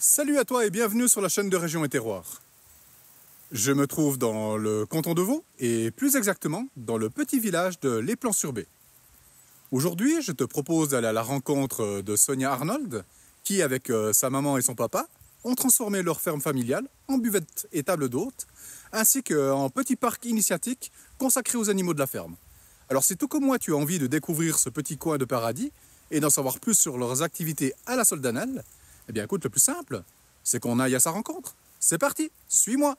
Salut à toi et bienvenue sur la chaîne de Région et Terroir. Je me trouve dans le canton de Vaud et plus exactement dans le petit village de Les Plans-sur-Bée. Aujourd'hui, je te propose d'aller à la rencontre de Sonia Arnold qui, avec sa maman et son papa, ont transformé leur ferme familiale en buvette et table d'hôtes ainsi qu'en petit parc initiatique consacré aux animaux de la ferme. Alors si tout comme moi tu as envie de découvrir ce petit coin de paradis et d'en savoir plus sur leurs activités à la Soldanelle, eh bien écoute, le plus simple, c'est qu'on aille à sa rencontre. C'est parti, suis-moi.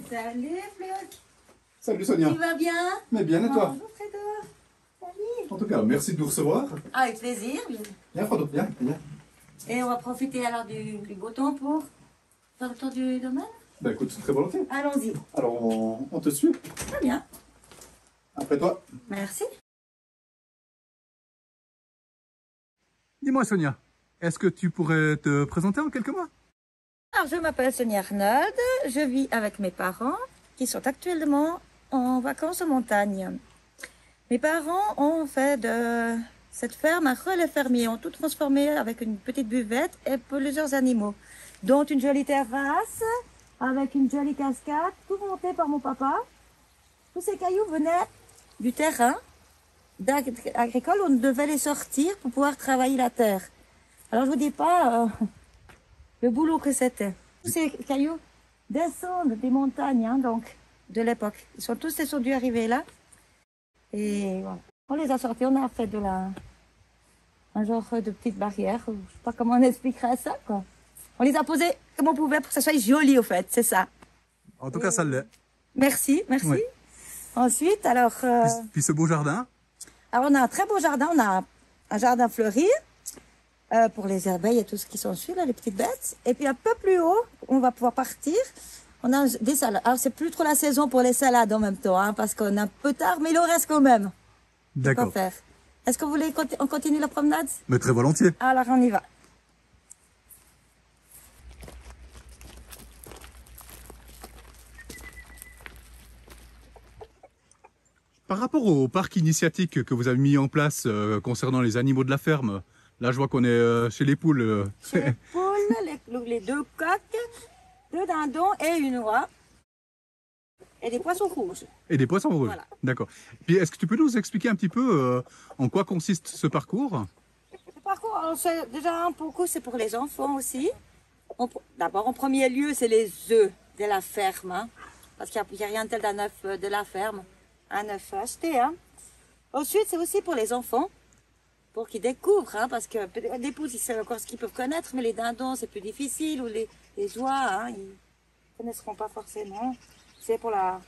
Salut Fluc. Salut Sonia. Tu vas bien? Mais bien et toi? Bonjour Frédor. Salut. En tout cas, merci de nous recevoir. Avec plaisir. Viens Frodo, viens. Et on va profiter alors du beau temps pour faire le tour du domaine. Ben écoute, très volontiers. Allons-y. Alors on te suit. Très bien. Après toi. Merci. Dis-moi Sonia, est-ce que tu pourrais te présenter en quelques mots? Alors je m'appelle Sonia Arnold. Je vis avec mes parents qui sont actuellement en vacances en montagne. Mes parents ont fait de cette ferme un relais fermier, ont tout transformé avec une petite buvette et plusieurs animaux, dont une jolie terrasse avec une jolie cascade, tout monté par mon papa. Tous ces cailloux venaient du terrain agricole où on devait les sortir pour pouvoir travailler la terre. Alors je vous dis pas le boulot que c'était. Tous ces cailloux descendent des montagnes, hein, donc de l'époque. Ils sont tous dû arriver là. Et voilà. On les a sortis, on a fait un genre de petite barrière. Je sais pas comment on expliquerait ça, quoi. On les a posés comme on pouvait pour que ça soit joli, au fait, c'est ça. En tout cas, ça l'est. Merci. Oui. Ensuite, alors... Puis ce beau jardin. Alors, on a un très beau jardin. On a un jardin fleuri pour les abeilles et tout ce qui s'ensuit, là, les petites bêtes. Et puis, un peu plus haut, on va pouvoir partir. On a des salades. Alors, c'est plus trop la saison pour les salades en même temps, hein, parce qu'on est un peu tard, mais il en reste quand même. D'accord. Est-ce que vous voulez on continue la promenade? Mais très volontiers. Alors, on y va. Par rapport au parc initiatique que vous avez mis en place concernant les animaux de la ferme, là je vois qu'on est chez les poules. Chez les poules, les deux coqs, deux dindons et une oie. Et des poissons rouges. Et des poissons rouges, voilà. D'accord. Puis est-ce que tu peux nous expliquer un petit peu en quoi consiste ce parcours? Le Par contre, alors, déjà, beaucoup, c'est pour les enfants aussi. D'abord, en premier lieu, c'est les œufs de la ferme. Hein, parce qu'il n'y a rien de tel d'un œuf de la ferme. Un œuf acheté. Hein. Ensuite, c'est aussi pour les enfants. Pour qu'ils découvrent. Hein, parce que des poules, c'est encore ce qu'ils peuvent connaître. Mais les dindons, c'est plus difficile. Ou les oies, hein, ils ne connaîtront pas forcément. C'est pour la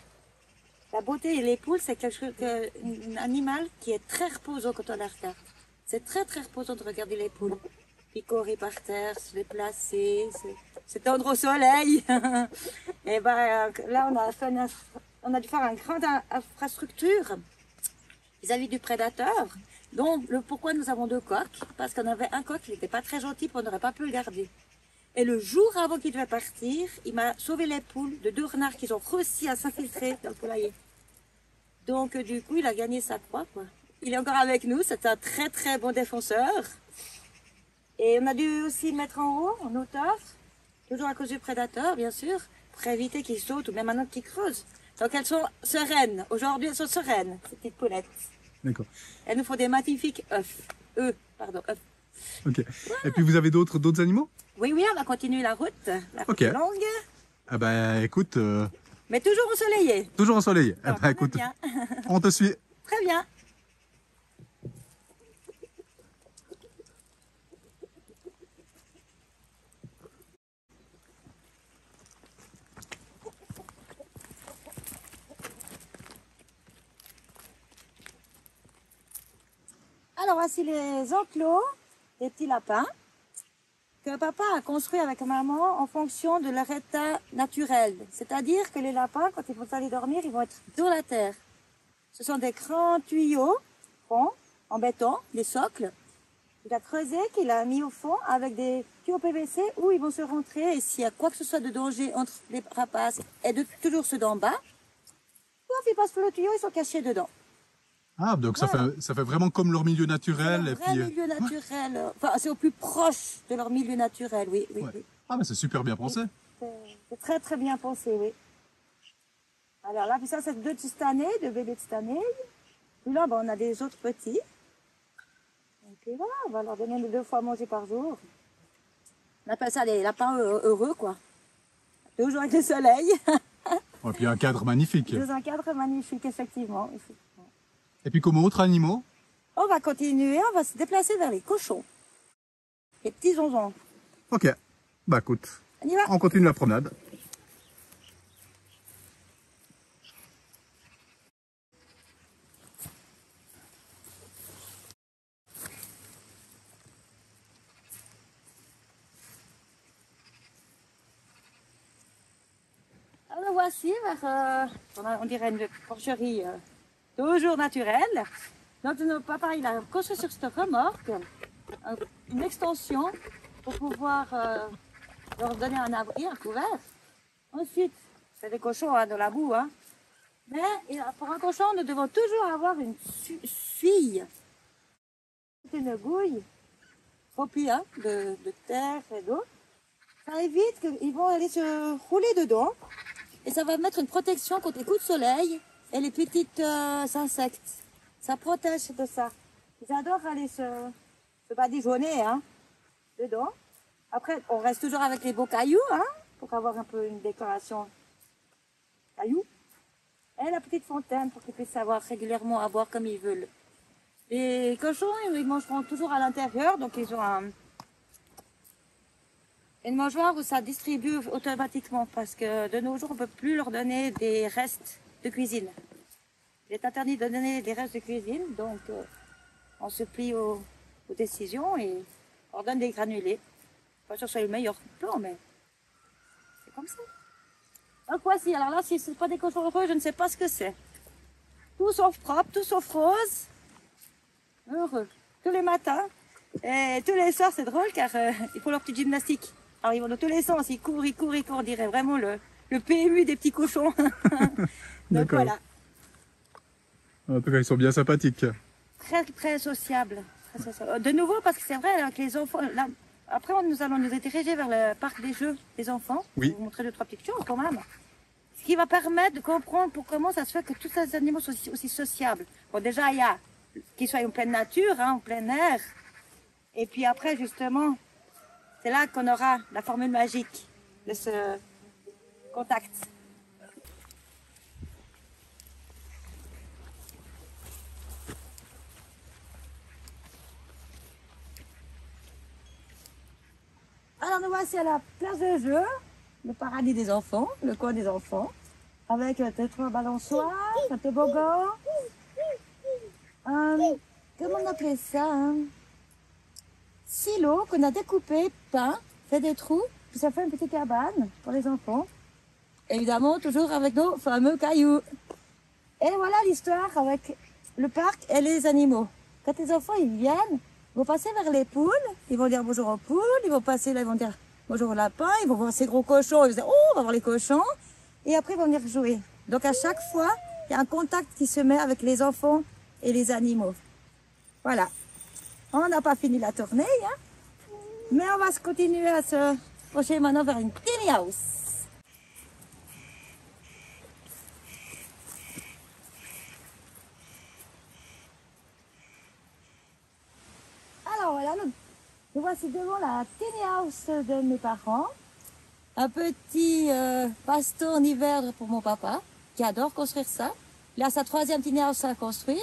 beauté. Et les poules, c'est un animal qui est très reposant quand on les regarde. C'est très très reposant de regarder les poules. Picorer par terre, se déplacer, se tendre au soleil. Et ben là, on a dû faire une grande infrastructure vis-à-vis du prédateur. Donc, pourquoi nous avons 2 coqs? Parce qu'on avait un coq qui n'était pas très gentil, puis on n'aurait pas pu le garder. Et le jour avant qu'il devait partir, il m'a sauvé les poules de 2 renards qui ont réussi à s'infiltrer dans le poulailler. Donc, du coup, il a gagné sa croix, quoi. Il est encore avec nous, c'est un très très bon défenseur. Et on a dû aussi le mettre en haut, en hauteur, toujours à cause du prédateur, bien sûr, pour éviter qu'il saute ou même maintenant qu'il creuse. Donc elles sont sereines. Aujourd'hui, elles sont sereines, ces petites poulettes. D'accord. Elles nous font des magnifiques œufs. Œufs. Ok. Et puis vous avez d'autres animaux? Oui, on va continuer la route. La route est longue. Ah bah écoute... Mais toujours ensoleillé. Toujours ensoleillé. Ah bah écoute, bien. on te suit. Très bien. Alors voici les enclos des petits lapins que papa a construits avec maman en fonction de leur état naturel. C'est-à-dire que les lapins, quand ils vont aller dormir, ils vont être dans la terre. Ce sont des grands tuyaux ronds, en béton, des socles. Il a creusé, qu'il a mis au fond avec des tuyaux PVC où ils vont se rentrer. Et s'il y a quoi que ce soit de danger entre les rapaces et toujours ceux d'en bas, quand ils passent pour le tuyau, ils sont cachés dedans. Ah, donc voilà. ça fait vraiment comme leur milieu naturel. Leur vrai milieu naturel. Enfin, c'est au plus proche de leur milieu naturel, oui. Ah, mais c'est super bien pensé. C'est très très bien pensé, oui. Alors là, puis ça, c'est 2 tistanés, 2 bébés tistanés. Puis là, on a des autres petits. Et puis voilà, on va leur donner 2 fois à manger par jour. On appelle ça des lapins heureux, quoi. Toujours avec le soleil. Et puis un cadre magnifique. Dans un cadre magnifique, effectivement. Et puis comme autres animaux? On va continuer, on va se déplacer vers les cochons. Les petits zonzons. Ok, bah écoute, on y va. On continue la promenade. Alors voici vers, on dirait une porcherie toujours naturelle. Donc notre papa, il a construit sur cette remorque une extension pour pouvoir leur donner un abri, un couvert. Ensuite, c'est des cochons de la boue. Hein. Mais pour un cochon, nous devons toujours avoir une suie. C'est une gouille remplie de terre et d'eau. Ça évite qu'ils vont aller se rouler dedans. Et ça va mettre une protection contre les coups de soleil et les petits insectes. Ça protège de ça. Ils adorent aller se badigeonner dedans. Après, on reste toujours avec les beaux cailloux pour avoir un peu une décoration cailloux. Et la petite fontaine pour qu'ils puissent avoir régulièrement à boire comme ils veulent. Les cochons, ils mangeront toujours à l'intérieur, donc ils ont une mangeoire où ça distribue automatiquement parce que de nos jours, on ne peut plus leur donner des restes de cuisine. Il est interdit de donner des restes de cuisine, donc on se plie aux décisions et on leur donne des granulés. Pas sûr que ce soit le meilleur plan, mais c'est comme ça. Donc voici, alors là, si ce n'est pas des cochons heureux, je ne sais pas ce que c'est. Tout sauf propre, tout sauf rose. Heureux. Tous les matins. Et tous les soirs, c'est drôle car ils font leur petite gymnastique. Alors ils vont dans tous les sens, ils courent, on dirait vraiment le PMU des petits cochons. Donc voilà. En tout cas, ils sont bien sympathiques. Très, très sociables. De nouveau, parce que c'est vrai, avec les enfants, là, après nous allons nous diriger vers le parc des jeux des enfants. Oui. Pour vous montrer 2-3 petites choses quand même. Ce qui va permettre de comprendre comment ça se fait que tous ces animaux sont aussi sociables. Bon, déjà, il y a qu'ils soient en pleine nature, en plein air. Et puis après, justement, c'est là qu'on aura la formule magique de ce contact. Alors nous voici à la place de jeu, le paradis des enfants, le coin des enfants, avec tes 3 balançoires, un toboggan, comment on appelait ça, silo qu'on a découpé, peint, fait des trous, puis ça fait une petite cabane pour les enfants. Évidemment, toujours avec nos fameux cailloux. Et voilà l'histoire avec le parc et les animaux. Quand les enfants ils viennent, ils vont passer vers les poules, ils vont dire bonjour aux poules, ils vont passer là, ils vont dire bonjour aux lapins, ils vont voir ces gros cochons, ils vont dire oh, on va voir les cochons, et après ils vont venir jouer. Donc à chaque fois, il y a un contact qui se met avec les enfants et les animaux. Voilà. On n'a pas fini la tournée, hein, mais on va se continuer à se projeter maintenant vers une tiny house. Alors voilà, nous voici devant la tiny house de mes parents. Un petit pasto en hiver pour mon papa, qui adore construire ça. Il a sa 3e tiny house à construire.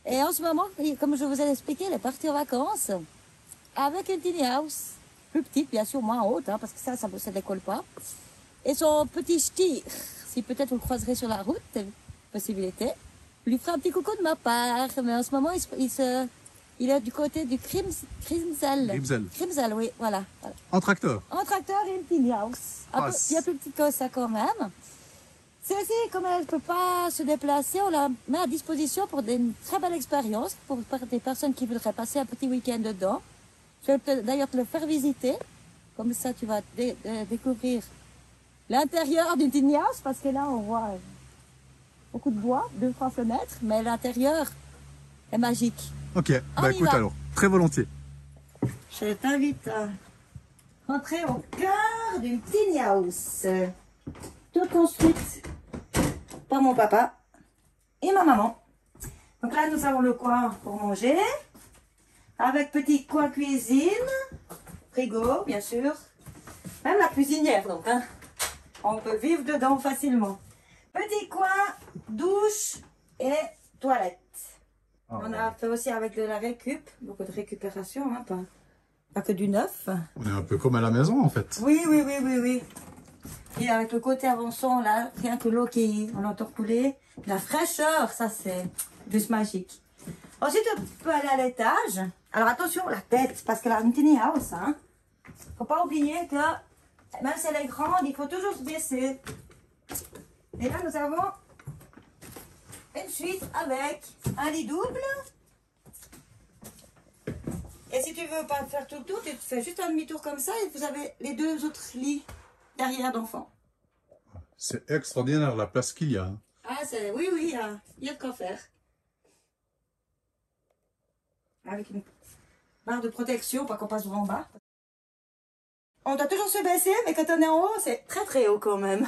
Et en ce moment, comme je vous ai expliqué, il est parti en vacances avec une tiny house. Plus petite, bien sûr, moins haute, hein, parce que ça ne décolle pas. Et son petit stier, si peut-être vous le croiserez sur la route, possibilité, lui fera un petit coucou de ma part. Mais en ce moment, il est du côté du Grimsel. Grimsel, oui, voilà. En tracteur. En tracteur et une tiny house. Il y a plus petit que ça quand même. C'est aussi, comme elle ne peut pas se déplacer, on la met à disposition pour une très belle expérience, pour des personnes qui voudraient passer un petit week-end dedans. Je vais d'ailleurs te le faire visiter. Comme ça, tu vas découvrir l'intérieur d'une tiny house, parce que là, on voit beaucoup de bois, 2-3 fenêtres, mais l'intérieur est magique. Ok, bah écoute alors, très volontiers. Je t'invite à rentrer au cœur d'une tiny house, toute construite par mon papa et ma maman. Donc là, nous avons le coin pour manger, avec petit coin cuisine, frigo, bien sûr, même la cuisinière, donc, hein. On peut vivre dedans facilement. Petit coin, douche et toilette. On a fait aussi avec de la récup, beaucoup de récupération, hein, pas que du neuf. On est un peu comme à la maison en fait. Oui. Et avec le côté avançant, là, rien que l'eau qui on entend couler, la fraîcheur, ça c'est juste magique. Ensuite, on peut aller à l'étage. Alors attention, la tête, parce qu'elle a une tiny house, hein. Faut pas oublier que même si elle est grande, il faut toujours se baisser. Et là, nous avons une suite avec un lit double. Et si tu veux pas faire tout le tour, tu fais juste un demi-tour comme ça et vous avez les 2 autres lits derrière d'enfants. C'est extraordinaire la place qu'il y a. Hein. Ah, oui, il y a de quoi faire. Avec une barre de protection, pas qu'on passe en bas. On doit toujours se baisser, mais quand on est en haut, c'est très très haut quand même.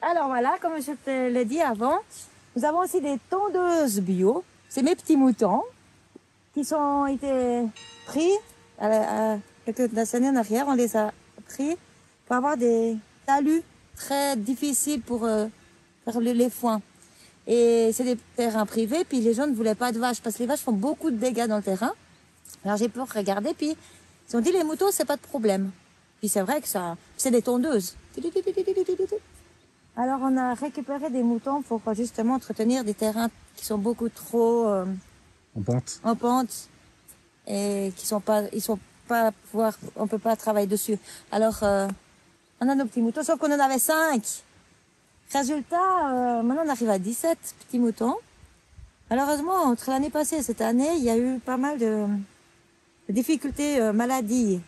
Alors voilà, comme je te l'ai dit avant, nous avons aussi des tondeuses bio. C'est mes petits moutons qui ont été pris quelques années en arrière. On les a pris pour avoir des talus très difficiles pour faire les foins. Et c'est des terrains privés, puis les gens ne voulaient pas de vaches parce que les vaches font beaucoup de dégâts dans le terrain. Alors j'ai pu regarder, puis ils ont dit les moutons, c'est pas de problème. Puis c'est vrai que ça, c'est des tondeuses. Alors on a récupéré des moutons pour justement entretenir des terrains qui sont beaucoup trop en pente et qui sont pas, on peut pas travailler dessus. Alors on a nos petits moutons, sauf qu'on en avait 5. Résultat, maintenant on arrive à 17 petits moutons. Malheureusement, entre l'année passée et cette année, il y a eu pas mal de difficultés, maladies,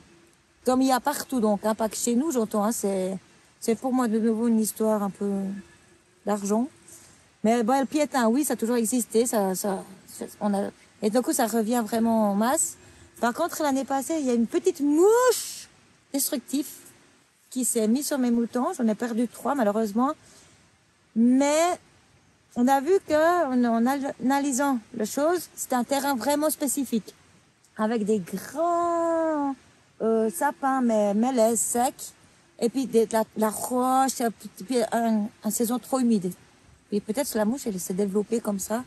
comme il y a partout, donc, hein, pas que chez nous, j'entends, hein, c'est pour moi de nouveau une histoire un peu d'argent. Mais bon, le piétin, oui, ça a toujours existé, et du coup, ça revient vraiment en masse. Par contre, l'année passée, il y a une petite mouche destructive qui s'est mise sur mes moutons. J'en ai perdu 3, malheureusement. Mais on a vu qu'en analysant la chose, c'était un terrain vraiment spécifique, avec des grands sapins, mais mélèzes secs, et puis la roche, et puis une saison trop humide. Puis peut-être la mouche, elle s'est développée comme ça,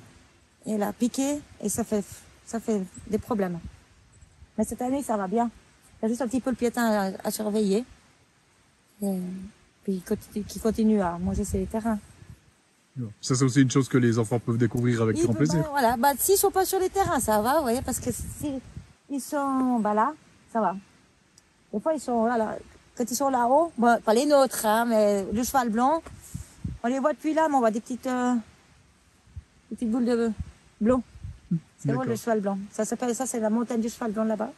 et elle a piqué, et ça fait des problèmes. Mais cette année, ça va bien. Il y a juste un petit peu le piétin à surveiller. Et puis qui continue à manger ses terrains. Ça, c'est aussi une chose que les enfants peuvent découvrir avec grand plaisir. Voilà, s'ils sont pas sur les terrains, ça va, vous voyez, parce que s'ils sont là, ça va. Des fois, ils sont là, quand ils sont là-haut, bon, pas les nôtres, hein, mais le cheval blanc, on les voit depuis là, mais on voit des petites boules de blanc. C'est drôle, le cheval blanc. Ça, c'est la montagne du cheval blanc là-bas,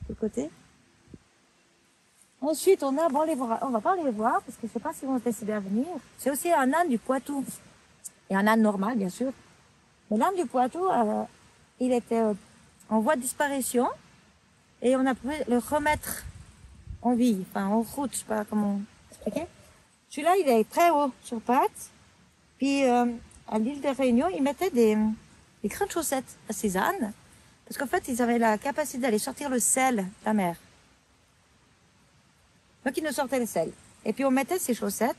de côté. Ensuite, on va pas les voir, parce que je sais pas si vont décider à venir. C'est aussi un âne du Poitou. Et un âne normal, bien sûr. Mais l'âne du Poitou, il était en voie de disparition. Et on a pu le remettre en vie, enfin en route, je sais pas comment expliquer. Celui-là, il est très haut sur pattes. Puis, à l'île de Réunion, ils mettaient des grandes chaussettes à ces ânes. Parce qu'en fait, ils avaient la capacité d'aller sortir le sel de la mer. Donc, ils nous sortaient le sel. Et puis, on mettait ces chaussettes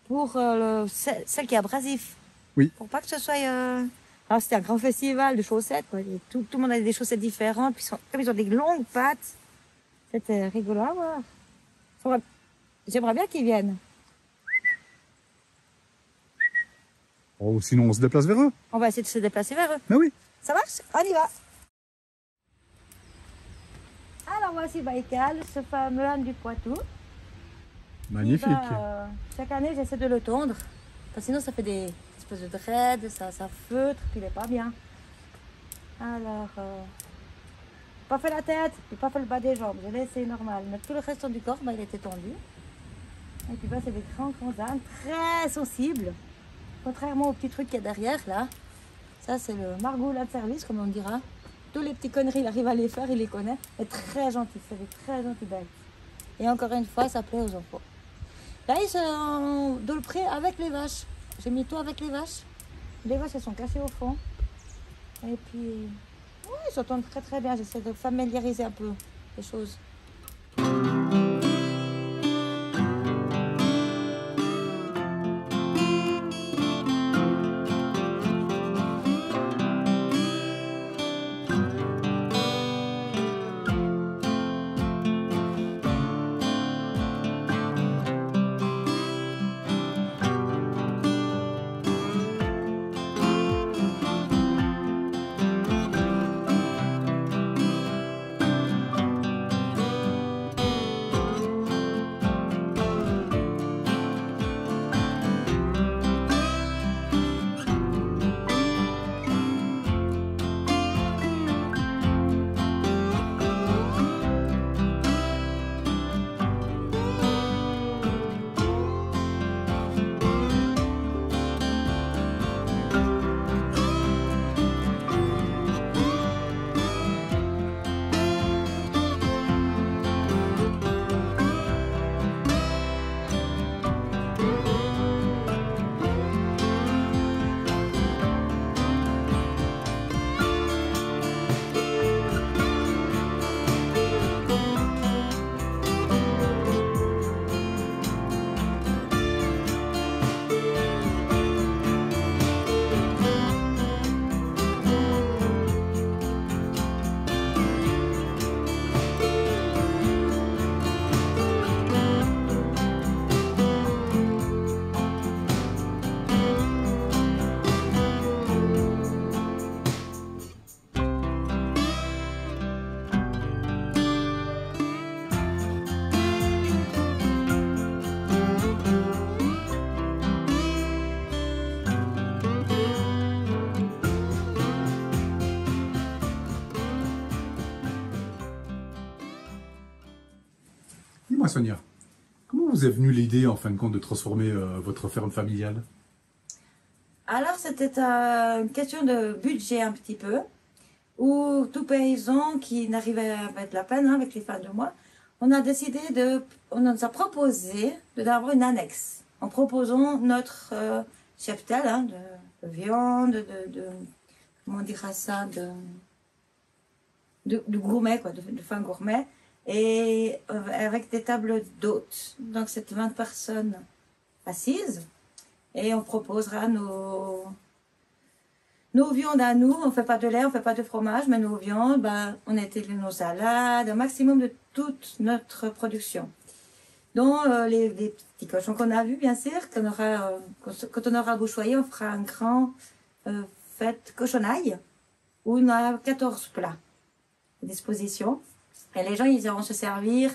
pour le sel qui est abrasif. Oui. Pour pas que ce soit... Alors, c'était un grand festival de chaussettes. Quoi. Tout le monde avait des chaussettes différentes. Puis, comme ils ont des longues pattes, c'était rigolo à voir. J'aimerais bien qu'ils viennent. Oh, sinon, on se déplace vers eux. On va essayer de se déplacer vers eux. Mais oui. Ça marche? On y va. Alors, voici Baïkal, ce fameux âne du Poitou. Magnifique. Chaque année, j'essaie de le tondre. Parce que sinon, ça fait des espèces de dreads, ça feutre, puis il n'est pas bien. Alors, pas fait la tête, puis pas fait le bas des jambes. Je l'ai laissé normal. Mais tout le reste du corps, il était tendu. Et puis, c'est des grands ânes, très sensibles. Contrairement au petit truc qu'il y a derrière, là. Ça, c'est le Margot là de service, comme on dira. Tous les petits conneries, il arrive à les faire, il les connaît. Mais très gentil, c'est des très gentilles bêtes. Et encore une fois, ça plaît aux enfants. Là, ils sont dans le pré avec les vaches. J'ai mis tout avec les vaches. Les vaches, elles sont cachées au fond. Et puis, ouais, ils s'entendent très très bien. J'essaie de familiariser un peu les choses. Dis-moi, Sonia, comment vous est venue l'idée, en fin de compte, de transformer votre ferme familiale? Alors, c'était une question de budget un petit peu, où tout paysan qui n'arrivait à mettre la peine avec les fins de mois, on a décidé on nous a proposé d'avoir une annexe. en proposant notre cheptel de viande, comment on dira ça, de gourmet, quoi, de fin gourmet, et avec des tables d'hôtes. Donc c'est 20 personnes assises, et on proposera nos viandes à nous. On fait pas de lait, on fait pas de fromage, mais nos viandes, ben, on étale nos salades, un maximum de toute notre production. Donc les petits cochons qu'on a vus, bien sûr, quand on aura bouchoyé, on fera un grand fête cochonaille, où on a 14 plats à disposition. Et les gens, ils iront se servir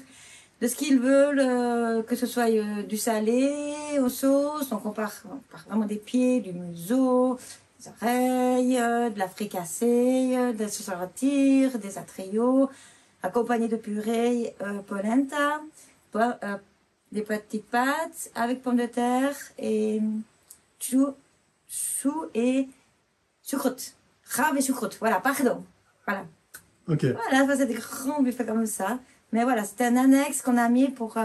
de ce qu'ils veulent, que ce soit du salé aux sauces. Donc on part vraiment des pieds, du museau, des oreilles, de la fricassée, des sauces à rôtir, des atrios, accompagnés de purée polenta, des petites pâtes avec pommes de terre et chou et choucroute. Rave et choucroute, voilà, pardon. Voilà. Ok. Voilà, ça, c'est des grands buffets comme ça. Mais voilà, c'était un annexe qu'on a mis pour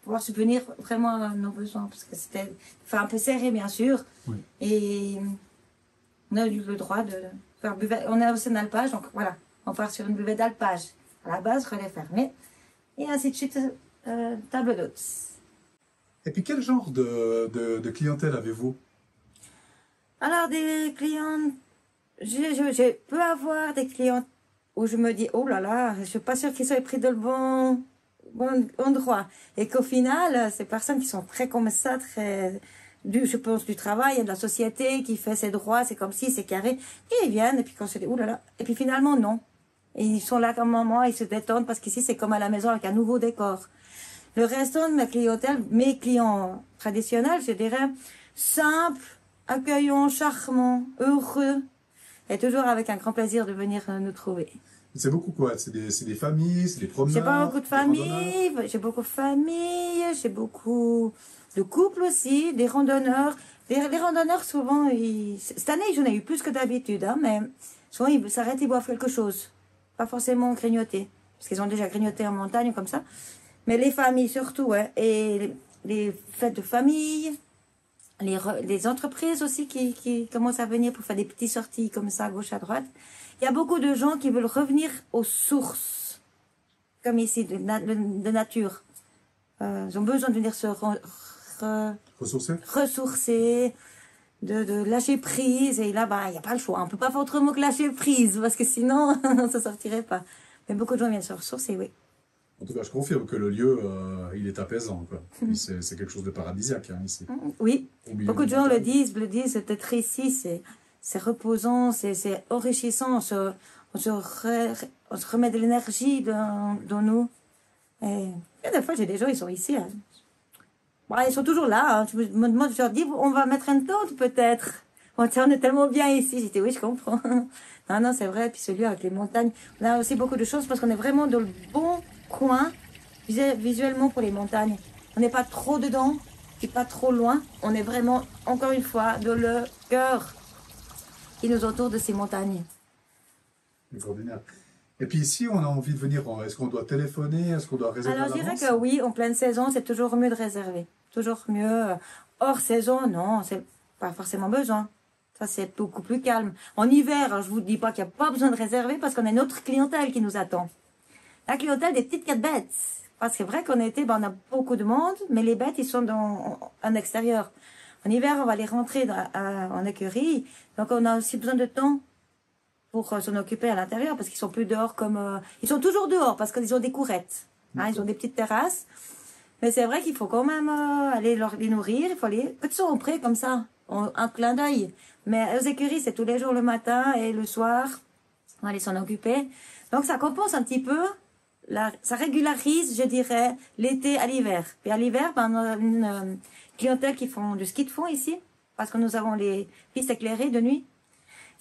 pouvoir subvenir vraiment à nos besoins. Parce que c'était un peu serré, bien sûr. Oui. Et on a eu le droit de faire buvette. On a aussi un alpage, donc voilà, on part sur une buvette d'alpage. À la base, relais fermé. Et ainsi de suite, table d'hôtes. Et puis quel genre de clientèle avez-vous? Alors, des clients, je peux avoir des clients où je me dis, oh là là, je suis pas sûre qu'ils soient pris de le bon endroit. Et qu'au final, ces personnes qui sont très comme ça, je pense du travail et de la société, qui fait ses droits, c'est comme si, c'est carré, et ils viennent, et puis quand je dis, oh là là, et puis finalement, non. Et ils sont là comme moment, ils se détendent, parce qu'ici, c'est comme à la maison avec un nouveau décor. Le restant de ma clientèle, mes clients traditionnels, je dirais, simples, accueillants, charmants, heureux, et toujours avec un grand plaisir de venir nous trouver. C'est beaucoup quoi? C'est des familles, c'est des promenades? J'ai pas beaucoup de familles, j'ai beaucoup de familles, j'ai beaucoup de couples aussi, des randonneurs. Les randonneurs, souvent, cette année, j'en ai eu plus que d'habitude, hein, mais souvent, ils s'arrêtent, ils boivent quelque chose. Pas forcément grignoter, parce qu'ils ont déjà grignoté en montagne comme ça. Mais les familles surtout, ouais, et les fêtes de famille, les entreprises aussi qui commencent à venir pour faire des petites sorties comme ça, à gauche, à droite. Il y a beaucoup de gens qui veulent revenir aux sources, comme ici, de nature. Ils ont besoin de venir se ressourcer, de lâcher prise. Et là, bah, il n'y a pas le choix. On ne peut pas faire autrement que lâcher prise, parce que sinon, on ne se sortirait pas. Mais beaucoup de gens viennent se ressourcer, oui. En tout cas, je confirme que le lieu, il est apaisant, quoi. C'est quelque chose de paradisiaque, hein, ici. Oui, beaucoup de gens le disent, d'être ici, c'est reposant, c'est enrichissant, on se remet de l'énergie dans nous. Et des fois, j'ai des gens, ils sont ici. Hein. Bon, ils sont toujours là. Hein. Je me demande, je leur dis, on va mettre une tente peut-être. Bon, tiens, on est tellement bien ici. J'ai dit, oui, je comprends. Non, c'est vrai. Puis ce lieu avec les montagnes, on a aussi beaucoup de choses parce qu'on est vraiment dans le bon coin visuellement pour les montagnes. On n'est pas trop dedans, et pas trop loin. On est vraiment, encore une fois, dans le cœur qui nous entoure de ces montagnes. Extraordinaire. Et puis ici, on a envie de venir, est-ce qu'on doit téléphoner, est-ce qu'on doit réserver? Alors je dirais que oui, en pleine saison, c'est toujours mieux de réserver. Toujours mieux. Hors saison, non, c'est pas forcément besoin. Ça, c'est beaucoup plus calme. En hiver, je vous dis pas qu'il n'y a pas besoin de réserver parce qu'on a une autre clientèle qui nous attend. La clientèle des petites 4 bêtes. Parce que c'est vrai qu'en été, on a beaucoup de monde, mais les bêtes, ils sont en extérieur. En hiver, on va les rentrer en écurie. Donc, on a aussi besoin de temps pour s'en occuper à l'intérieur parce qu'ils sont plus dehors comme... ils sont toujours dehors parce qu'ils ont des courettes. Hein, ils ont des petites terrasses. Mais c'est vrai qu'il faut quand même aller les nourrir. Il faut aller... Quand ils sont prêts comme ça, un clin d'œil. Mais aux écuries, c'est tous les jours le matin et le soir. On va aller s'en occuper. Donc, ça compense un petit peu. Ça régularise, je dirais, l'été à l'hiver. Puis à l'hiver, on a une clientèle qui font du ski de fond ici. Parce que nous avons les pistes éclairées de nuit.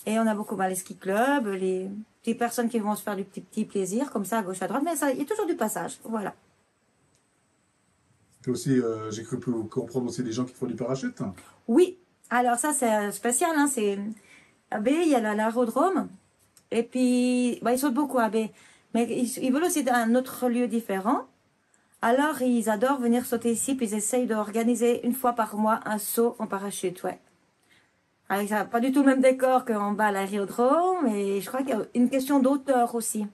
Et on a beaucoup les ski clubs, les petites personnes qui vont se faire du petit plaisir, comme ça, à gauche, à droite. Mais ça, il y a toujours du passage. Voilà. Et aussi, j'ai cru comprendre aussi des gens qui font du parachute. Oui. Alors ça, c'est spécial. Hein, c'est à B, il y a l'aérodrome. Et puis, ils sautent beaucoup à B. Mais ils veulent aussi un autre lieu différent. Alors, ils adorent venir sauter ici, puis ils essayent d'organiser une fois par mois un saut en parachute, ouais. Alors, ça n'a pas du tout le même décor qu'en bas à l'aérodrome, et je crois qu'il y a une question d'auteur aussi.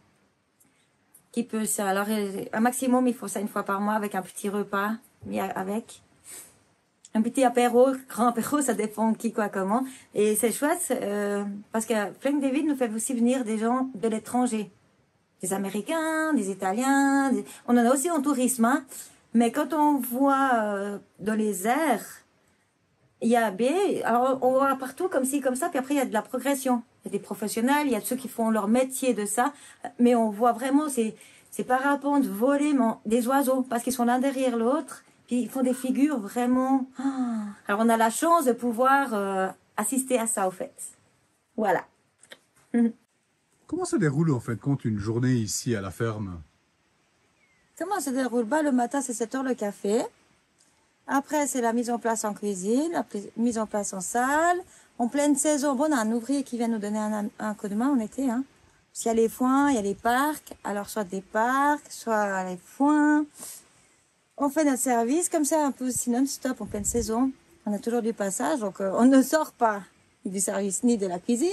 Qui peut ça. Alors, un maximum, il faut ça une fois par mois avec un petit repas, mis avec. Un petit apéro, grand apéro, ça dépend qui, quoi, comment. Et c'est chouette, parce que Flying David nous fait aussi venir des gens de l'étranger. Des Américains, des Italiens, on en a aussi en tourisme, hein. Mais quand on voit dans les airs, il y a alors on voit partout comme ci, comme ça, puis après il y a de la progression. Il y a des professionnels, il y a ceux qui font leur métier de ça, mais on voit vraiment ces parapentes voler des oiseaux, parce qu'ils sont l'un derrière l'autre, puis ils font des figures vraiment... Alors on a la chance de pouvoir assister à ça, au fait. Voilà. Comment se déroule en fait compte une journée ici à la ferme? Comment se déroule? Bah, le matin, c'est 7 heures le café. Après, c'est la mise en place en cuisine, la mise en place en salle. En pleine saison, bon, on a un ouvrier qui vient nous donner un coup de main en été, hein. Parce qu'il y a les foins, il y a les parcs. Alors, soit des parcs, soit les foins. On fait notre service comme ça, un peu aussi non-stop en pleine saison. On a toujours du passage, donc on ne sort pas du service ni de la cuisine.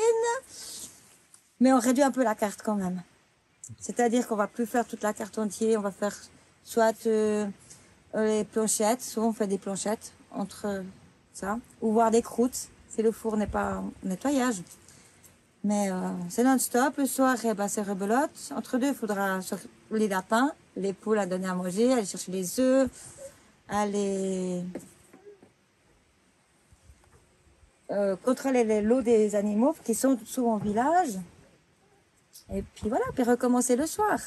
Mais on réduit un peu la carte quand même. C'est-à-dire qu'on va plus faire toute la carte entière. On va faire soit les planchettes. Souvent, on fait des planchettes entre ça. Ou voir des croûtes. Si le four n'est pas en nettoyage. Mais c'est non-stop. Le soir, eh ben, c'est rebelote. Entre deux, il faudra les lapins, les poules à donner à manger, aller chercher les œufs, aller contrôler les lots des animaux qui sont souvent au village. Et puis voilà, puis recommencer le soir.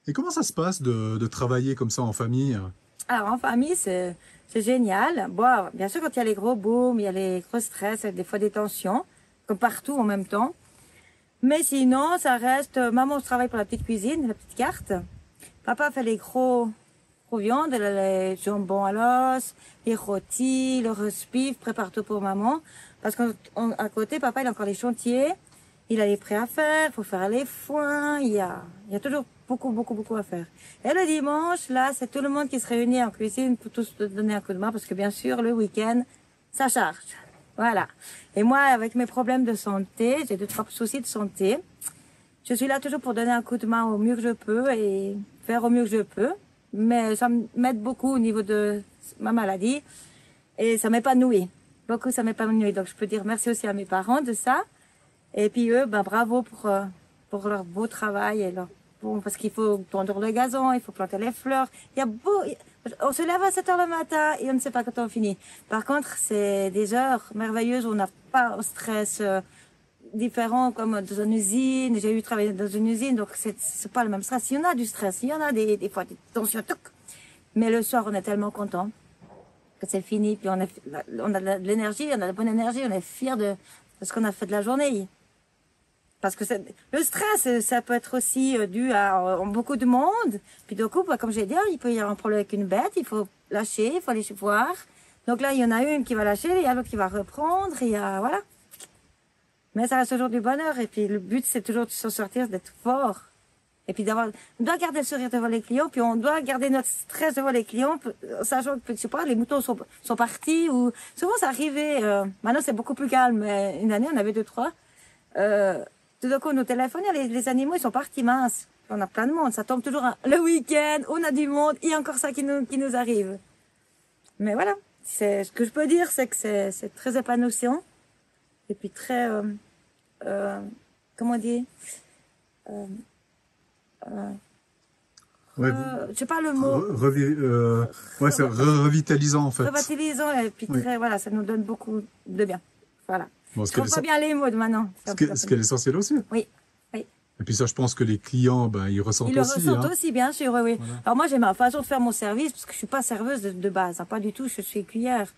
Et comment ça se passe de travailler comme ça en famille? Alors en famille, c'est génial. Bon, bien sûr, quand il y a les gros booms, il y a les gros stress, des fois des tensions, comme partout en même temps. Mais sinon, ça reste... Maman, je travaille pour la petite cuisine, la petite carte. Papa fait les gros viandes, les jambons à l'os, les rôtis, le roast beef, prépare tout pour maman. Parce qu'à côté, papa, il a encore les chantiers. Il a les prêts à faire, il faut faire les foins, il y a toujours beaucoup à faire. Et le dimanche, là, c'est tout le monde qui se réunit en cuisine pour tous donner un coup de main, parce que bien sûr, le week-end, ça charge. Voilà. Et moi, avec mes problèmes de santé, j'ai 2-3 soucis de santé. Je suis là toujours pour donner un coup de main au mieux que je peux et faire au mieux que je peux. Mais ça m'aide beaucoup au niveau de ma maladie et ça m'épanouit. Beaucoup, ça m'épanouit. Donc, je peux dire merci aussi à mes parents de ça. Et puis eux, ben, bravo pour leur beau travail et parce qu'il faut tondre le gazon, il faut planter les fleurs. On se lève à 7 heures le matin et on ne sait pas quand on finit. Par contre, c'est des heures merveilleuses où on n'a pas un stress différent comme dans une usine. J'ai eu travaillé dans une usine, donc c'est pas le même stress. Il y en a du stress, il y en a des fois des tensions, mais le soir, on est tellement content que c'est fini. Puis on a de l'énergie, on a de la bonne énergie, on est fiers de ce qu'on a fait de la journée. Parce que le stress, ça peut être aussi dû à beaucoup de monde. Puis du coup, comme j'ai dit, il peut y avoir un problème avec une bête, il faut lâcher, il faut aller voir. Donc là, il y en a une qui va lâcher, il y a l'autre qui va reprendre, voilà. Mais ça reste toujours du bonheur. Et puis le but, c'est toujours de s'en sortir, d'être fort. Et puis on doit garder le sourire devant les clients, puis on doit garder notre stress devant les clients, sachant que, je sais pas, les moutons sont partis, ou souvent ça arrivait, maintenant c'est beaucoup plus calme, mais une année on avait 2-3, tout d'un coup nos téléphones, les animaux ils sont partis minces, on a plein de monde, ça tombe toujours le week-end, on a du monde, il y a encore ça qui nous arrive. Mais voilà, ce que je peux dire, c'est que c'est très épanouissant, et puis très, comment dire, je sais pas le mot. Ouais, c'est revitalisant en fait. Revitalisant et puis très, voilà, ça nous donne beaucoup de bien. Voilà. Bon, je comprends bien les mots de maintenant. Ce qui est l'essentiel aussi. Oui. Et puis ça, je pense que les clients, ben, ils ressentent aussi. Ils le ressentent aussi, bien sûr, oui. Voilà. Alors moi, j'ai ma façon de faire mon service parce que je suis pas serveuse de base, hein, pas du tout, je suis cuillère.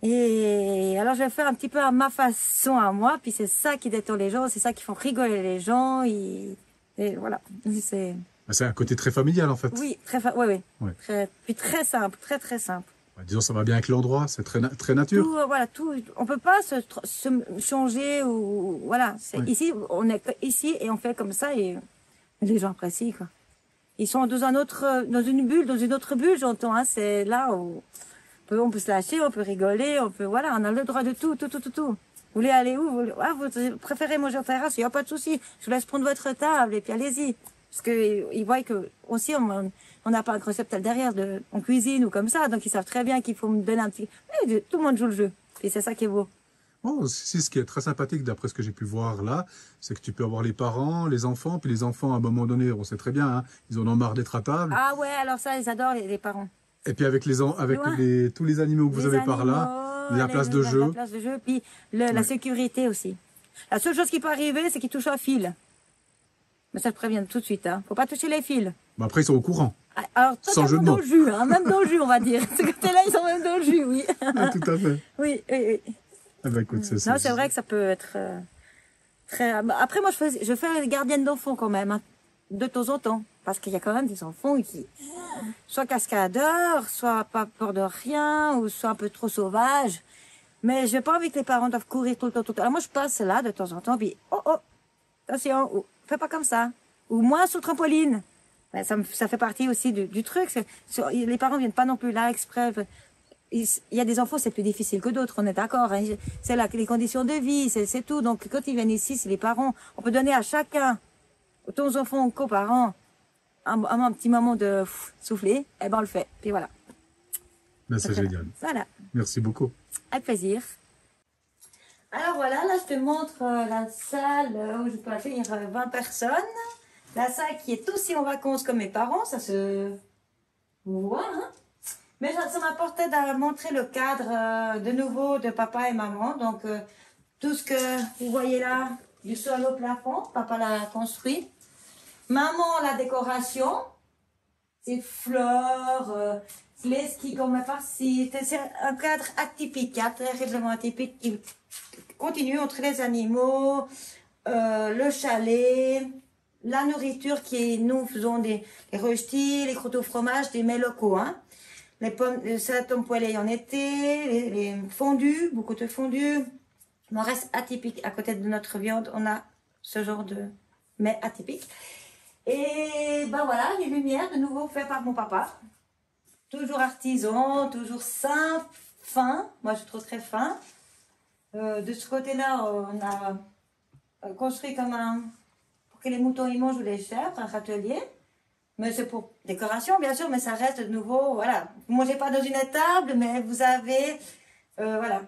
Et alors, je vais faire un petit peu à ma façon, à moi, puis c'est ça qui détend les gens, c'est ça qui font rigoler les gens, et voilà. C'est un côté très familial, en fait. Oui, puis très simple, très simple. Disons, ça va bien avec l'endroit, c'est très nature. Tout, on peut pas se changer ou voilà. Ici, on est ici et on fait comme ça et les gens apprécient, quoi. Ils sont dans un autre, dans une autre bulle, j'entends. Hein. C'est là où on peut se lâcher, on peut rigoler, voilà, on a le droit de tout. Vous voulez aller où? Vous préférez manger en terrasse? Il n'y a pas de souci. Je vous laisse prendre votre table et puis allez-y. Parce que ils voient que aussi on n'a pas un concept derrière on cuisine ou comme ça, donc ils savent très bien qu'il faut me donner un petit. Tout le monde joue le jeu. Et c'est ça qui est beau. Oh, si, ce qui est très sympathique, d'après ce que j'ai pu voir là, c'est que tu peux avoir les parents, les enfants, puis les enfants, à un moment donné, on sait très bien, hein, ils en ont marre d'être à table. Ah ouais, alors ça, ils adorent les parents. Et puis avec tous les animaux que vous avez par là, la place de jeu. La place de jeu, puis la sécurité aussi. La seule chose qui peut arriver, c'est qu'ils touchent un fil. Mais ça, je préviens tout de suite, hein. Faut pas toucher les fils. Bah après, ils sont au courant. Alors, sans jeu de dans mots. le jus, hein, même dans le jus, on va dire. Ce côté-là, ils sont même dans le jus, oui. Ah, tout à fait. Oui. Ah bah, écoute, Non, c'est vrai que ça peut être très... Après, moi, je fais gardienne d'enfants quand même, hein, de temps en temps. Parce qu'il y a quand même des enfants qui... soit cascadeurs, soit pas peur de rien, ou soit un peu trop sauvages. Mais je n'ai pas envie que les parents doivent courir tout le temps. Alors moi, je passe là de temps en temps, puis attention, fais pas comme ça. Ou moins sur trampoline. Ben, ça fait partie aussi du truc. Les parents viennent pas non plus là exprès. Il y a des enfants, c'est plus difficile que d'autres, on est d'accord. Hein. C'est là les conditions de vie, c'est tout. Donc quand ils viennent ici, c'est les parents. On peut donner à chacun, autant aux enfants qu'aux parents, un petit moment de souffler. Et ben on le fait. Puis voilà. Ben, c'est génial. Voilà. Merci beaucoup. Avec plaisir. Alors voilà, là je te montre la salle où je peux accueillir 20 personnes. La salle qui est aussi en vacances comme mes parents, ça se voit. Hein. Mais ça m'apportait de montrer le cadre de nouveau de papa et maman. Donc tout ce que vous voyez là, du sol au plafond, papa l'a construit. Maman, la décoration, c'est fleurs, les skis qu'on met par-ci. C'est un cadre atypique, hein, terriblement atypique qui continue entre les animaux, le chalet, la nourriture qui est, nous faisons des röstis, les croûtes au fromage, des mets locaux, hein. Les pommes, le salade poêlée en été, les fondus, beaucoup de fondus. Il m'en reste atypique. À côté de notre viande, on a ce genre de mets atypique. Et ben voilà, les lumières de nouveau faites par mon papa. Toujours artisan, toujours simple, fin. Moi, je trouve très fin. De ce côté-là, on a construit comme pour que les moutons y mangent ou les chèvres, un râtelier. Mais c'est pour décoration, bien sûr, mais ça reste de nouveau, voilà. Vous mangez pas dans une étable, mais vous avez, voilà,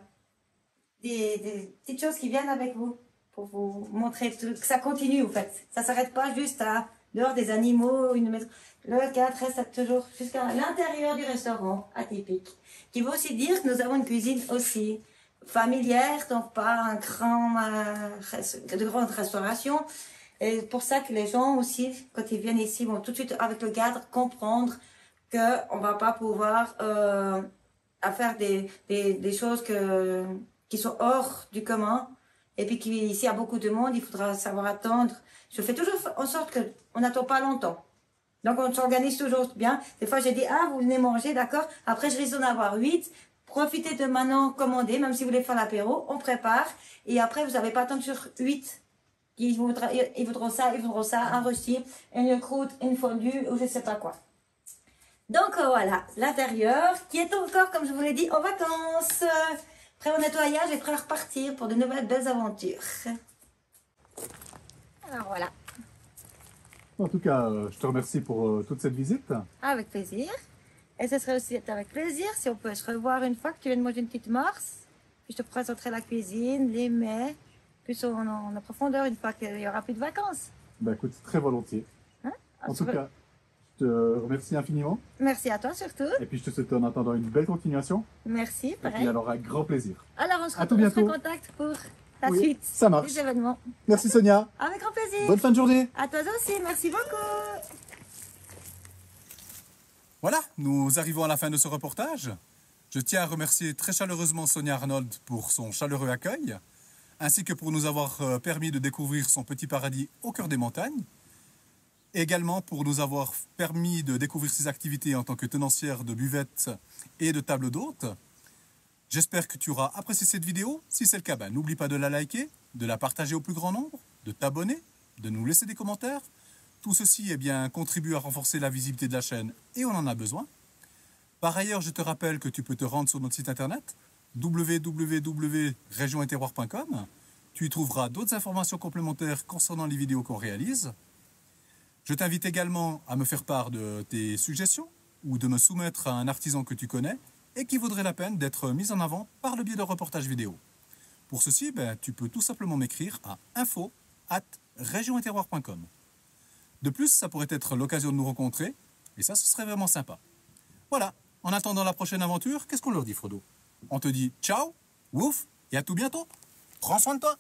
des petites choses qui viennent avec vous pour vous montrer que ça continue, en fait. Ça s'arrête pas juste à dehors des animaux, une maison. Le cadre reste toujours jusqu'à l'intérieur du restaurant, atypique. Qui veut aussi dire que nous avons une cuisine aussi familière, donc pas un de grande restauration. Et pour ça que les gens aussi, quand ils viennent ici, vont tout de suite avec le cadre comprendre qu'on va pas pouvoir à faire des choses qui sont hors du commun. Et puis qu'ici, il y a beaucoup de monde, il faudra savoir attendre. Je fais toujours en sorte qu'on n'attend pas longtemps. Donc on s'organise toujours bien. Des fois, j'ai dit, ah, vous venez manger, d'accord. Après, je risque d'en avoir 8. Profitez de maintenant commander, même si vous voulez faire l'apéro, on prépare. Et après, vous n'avez pas attendre sur 8. Ils voudront ça, un rôti, une croûte, une fondue, ou je sais pas quoi. Donc voilà, l'intérieur, qui est encore, comme je vous l'ai dit, en vacances. Prêt au nettoyage et prêt à repartir pour de nouvelles belles aventures. Alors voilà. En tout cas, je te remercie pour toute cette visite. Avec plaisir. Et ce serait aussi avec plaisir si on peut se revoir une fois que tu viens de manger une petite morse. Puis je te présenterai la cuisine, les mets. Plus en profondeur une fois qu'il y aura plus de vacances. Bah écoute, très volontiers. Hein? En tout cas, je te remercie infiniment. Merci à toi surtout. Et puis je te souhaite en attendant une belle continuation. Merci, Et pareil. puis alors, avec grand plaisir. Alors on se À tout retrouve en bientôt. contact pour la Oui, suite ça marche. des événements. Merci Sonia. Avec grand plaisir. Bonne fin de journée. À toi aussi, merci beaucoup. Voilà, nous arrivons à la fin de ce reportage. Je tiens à remercier très chaleureusement Sonia Arnold pour son chaleureux accueil, ainsi que pour nous avoir permis de découvrir son petit paradis au cœur des montagnes, et également pour nous avoir permis de découvrir ses activités en tant que tenancière de buvette et de table d'hôte. J'espère que tu auras apprécié cette vidéo. Si c'est le cas, n'oublie pas de la liker, de la partager au plus grand nombre, de t'abonner, de nous laisser des commentaires. Tout ceci contribue à renforcer la visibilité de la chaîne et on en a besoin. Par ailleurs, je te rappelle que tu peux te rendre sur notre site internet www.regioneterroir.com. Tu y trouveras d'autres informations complémentaires concernant les vidéos qu'on réalise. Je t'invite également à me faire part de tes suggestions ou de me soumettre à un artisan que tu connais et qui vaudrait la peine d'être mis en avant par le biais de reportages vidéo. Pour ceci, tu peux tout simplement m'écrire à info@regioneterroir.com. De plus, ça pourrait être l'occasion de nous rencontrer et ça, ce serait vraiment sympa. Voilà, en attendant la prochaine aventure, qu'est-ce qu'on leur dit, Frodo? On te dit ciao, ouf, et à tout bientôt. Prends soin de toi.